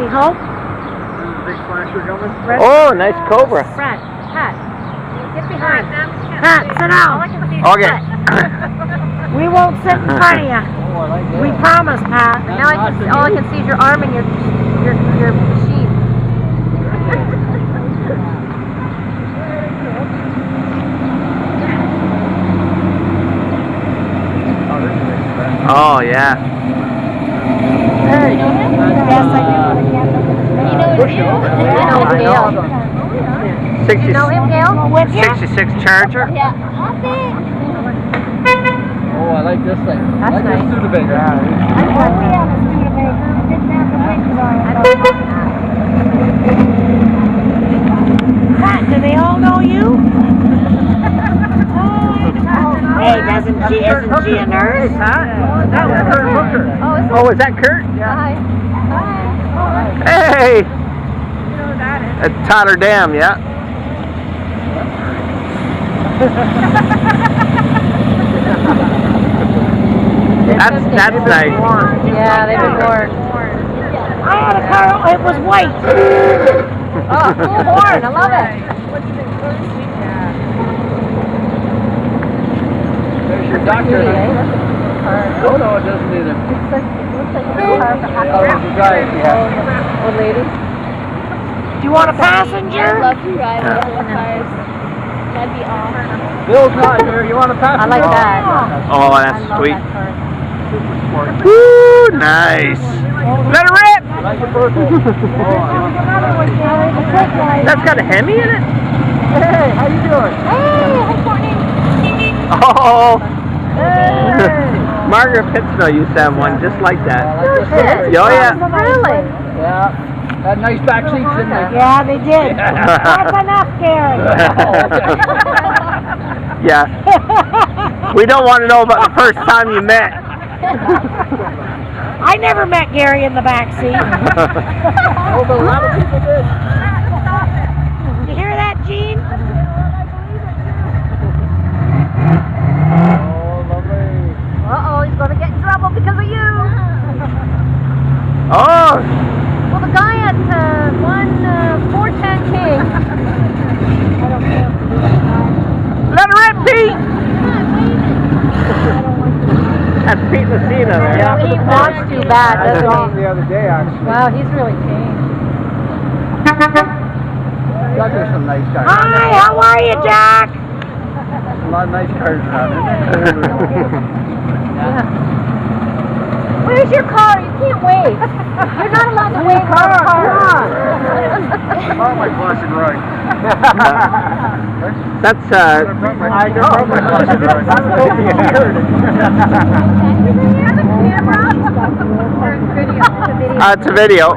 Randy Hope. Big flasher coming. Oh, nice Cobra. Brad, Pat, get behind. Pat, sit down. Okay. We won't sit in front of you. Oh, I like that. We promise, Pat. Now all I can see is your arm and your machine. Oh, yeah. Hey. Yes, I do. You know his Gail? You know his Gail. You know him, Gail? 66 Charger. Yeah. Oh, I like this thing. That's I like nice. this Studebaker. I Pat, do they all know you? Hey, isn't she a nurse? That was Kurt Hooker. Oh, is that Kurt? Hi. Hey! At Rotterdam, yeah. That's nice. Yeah, they've been warned. I had a car, it was white. Oh, cool horn. I love it. There's your doctor. Oh, no, it doesn't either. Looks like a car for Oh, there's the guy. Yeah. old lady. Do you want a passenger? I'd love to ride one of the cars. That'd be awesome. Bill's not here. You want a passenger? I like that. Oh, that's I love sweet. that car. Woo, nice. Let it rip. I like the purple. That's got a Hemi in it? Hey, how you doing? Oh. Margaret Pittsnow used to have one just like that. Oh, yeah. Really? Yeah. Had nice back seats in there. Yeah, they did. That's enough, Gary. Yeah. We don't want to know about the first time you met. I never met Gary in the back seat. Oh, but a lot of people did. You hear that, Gene? Oh, lovely. Uh-oh, he's going to get in trouble because of you. Oh. Well, the guy at 410 King. Let it rip, Pete. That's Pete Messina there. Yeah, he wants too bad, I doesn't saw him he? the other day, actually. Wow, he's really changed. God, there's some nice cars. Hi, how are you, Jack? A lot of nice cars around. Yeah. Where's your car? You can't wave. You're not allowed to wave on a car. Oh, my flashing right. That's I just broke my flashing right. I was hoping you heard it. it's a video.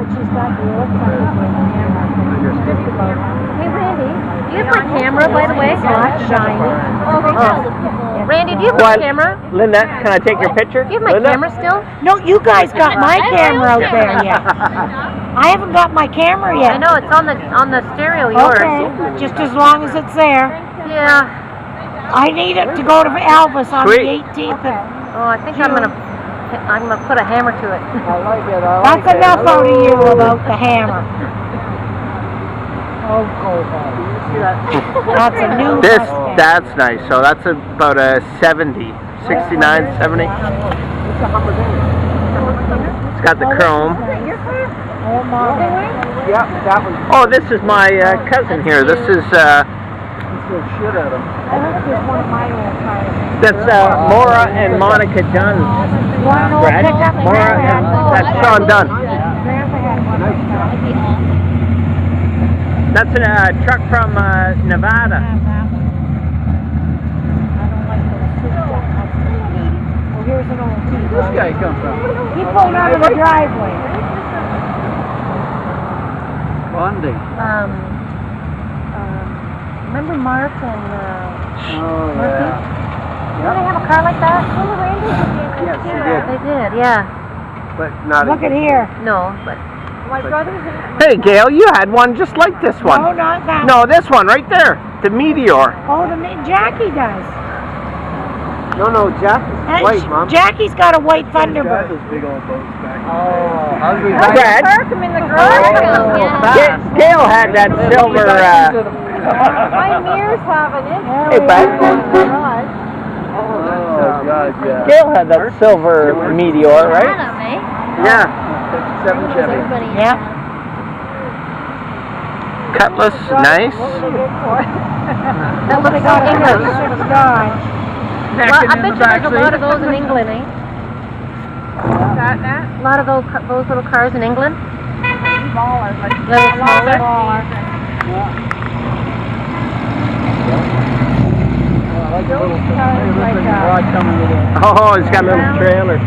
Hey, Randy, do you have my camera, by the way? Not shiny. Randy, do you have my camera? Linda, can I take your picture? Do you have my Linda? camera still? No, you guys got my camera out there yet. I haven't got my camera yet. I know, it's on the stereo, yours. Okay, just as long as it's there. Yeah. I need it to go to Elvis on Sweet. the 18th. Oh, I think I'm gonna put a hammer to it. I like it. I like That's it. enough out of you about the hammer. Oh, cold body. You see that? That's a new Mustang. That's nice. So that's about a 70, 69, 70. It's got the chrome. Oh, my. Yeah, that was. Oh, this is my cousin here. This is Shit at him. I hope there's one of my old cars. that's Maura and Monica Dunn's. One old Brad, pickup Maura and that's Sean Dunn. Grandpa had one. That's a truck from Nevada. I don't like those super Well, here's an old Where'd this guy come from? He pulled out of the driveway. Bundy. Remember Mark and Oh, Murphy? yeah. Didn't they have a car like that? Remember Randy? Yes, he Yeah, did. they did, yeah. But not Look at here. No, but my brother's Hey, Gail, you had one just like this one. No, not that. No, this one right there, the Meteor. Oh, Jackie does. No, Jack is white, Mom. Jackie's got a white Thunderbird. Big old boats back. Brad. Park them in the garage. Gail had that silver, My mirrors have an inch. Hey, Brad. Oh, God, yeah. Gail had that silver Meteor, right? Chatham, eh? Yeah. 57 Chevy. Everybody. Yeah. Cutlass, nice. That looks so English. Well, I bet you there's a lot of those in England, eh? A lot of those little cars in England. Smaller, like smaller. Oh, it's got a little trailer.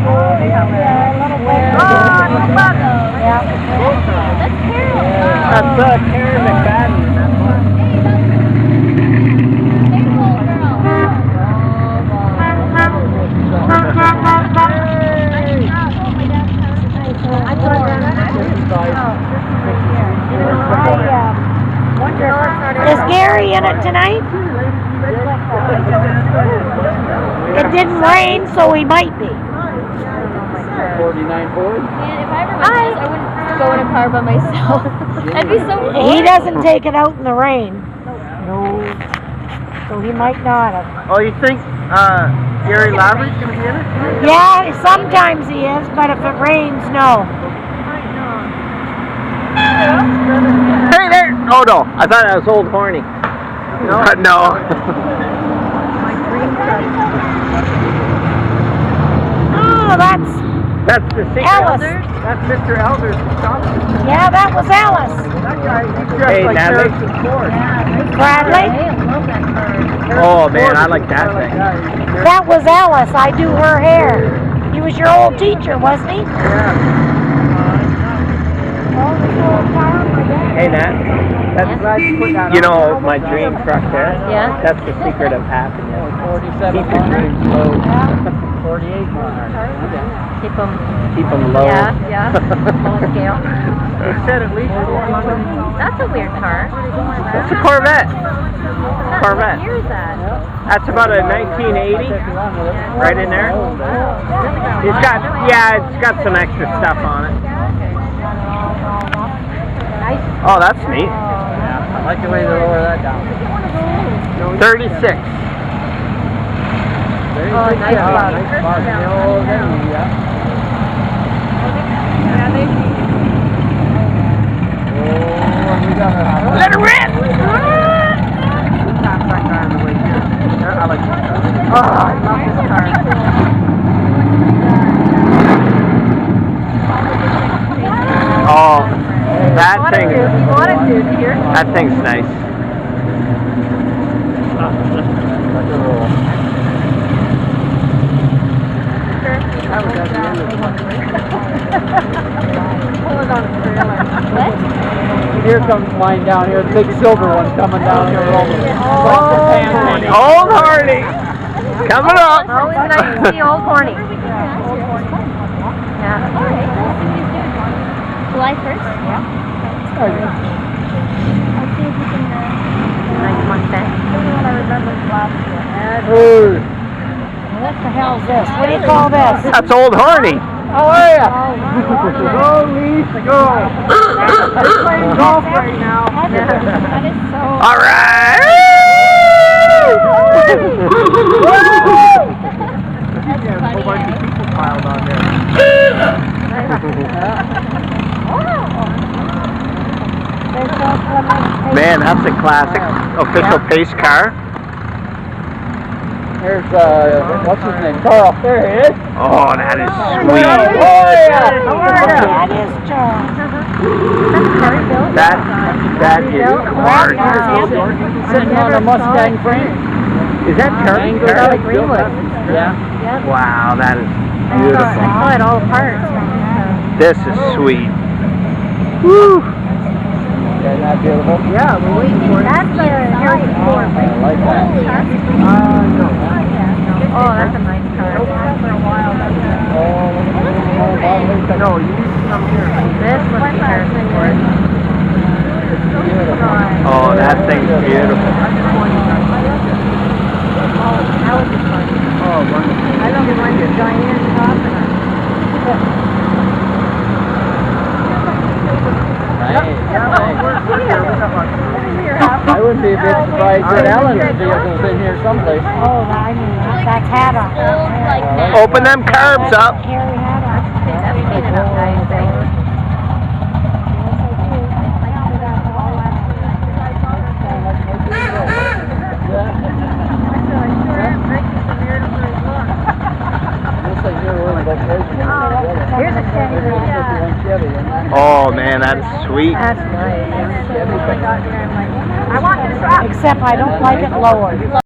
That's Karen McFadden. Is Gary in it tonight? It didn't rain, so he might be. 49 Ford. Man, if I ever went this, I wouldn't go in a car by myself. That'd be so boring. He doesn't take it out in the rain. No. So he might not have. Oh, you think Gary Lavery's going to be in it? Yeah, sometimes he is, but if it rains, no. Hey there! Oh no, I thought that was Old Horny. No. No. Oh, that's the secret. Alice. That's Mr. Elder's shop. Yeah, that was Alice. That guy, he's dressed like Harrison Ford. Bradley? Oh man, I like that thing. That was Alice. I do her hair. He was your old teacher, wasn't he? Yeah. Hey Nat, you know my dream truck there? Yeah. That's the secret of happiness. 47 Keep your dreams low. 48 miles. Keep them low. Yeah. Full scale. He said at least 400. That's a weird car. That's a Corvette. Corvette. What year is that? That's about a 1980. Right in there. It's got some extra stuff on it. Oh, that's neat. Yeah, I like the way they lower that down. 36. Oh, nice car. Let her rip! I like this car. Oh, I love this car. Oh, that thing. If you wanted to, here. That thing's nice. Pulling on a trailer. What? Here comes mine down here, the big silver one coming down here. Old Hardy! Coming up! Always nice to see Old Horny. Yeah. July 1st? Yeah. I'll see if we can, Nice Mustang. What the hell's this? What do you call this? That's Old Hardy. How are ya? Go, Lisa, go. We're playing golf right now. that is so... All right! That's funny, eh? People piled on there. Man, that's a classic official pace car. There's, what's his name? Carl. There he is. Oh, that is sweet. How are ya? That is Charles. That is gorgeous. Sitting on a Mustang frame. Is that Charlie? Charlie Greenwood. Yeah. Wow, that is I beautiful. saw it all apart. This is sweet. Woo! Isn't that beautiful? Yeah, we're waiting for it. That's the Harrison Ford. I like that. No. Oh, that's a nice car. Oh, no, you need to come here. This must be Harrison Ford. Oh, that thing's beautiful. That would be fun. Oh, wonderful. I don't mind your giant coffin. I wouldn't be a bit surprised that Ellen's vehicle's in here someplace. Oh, I mean, that's Hatta. Old, like, Open them carbs up. Harry Hatta. That's big enough, I think. Here's a Chevy. Oh man, that's sweet. That's nice. Except I don't like it lowered.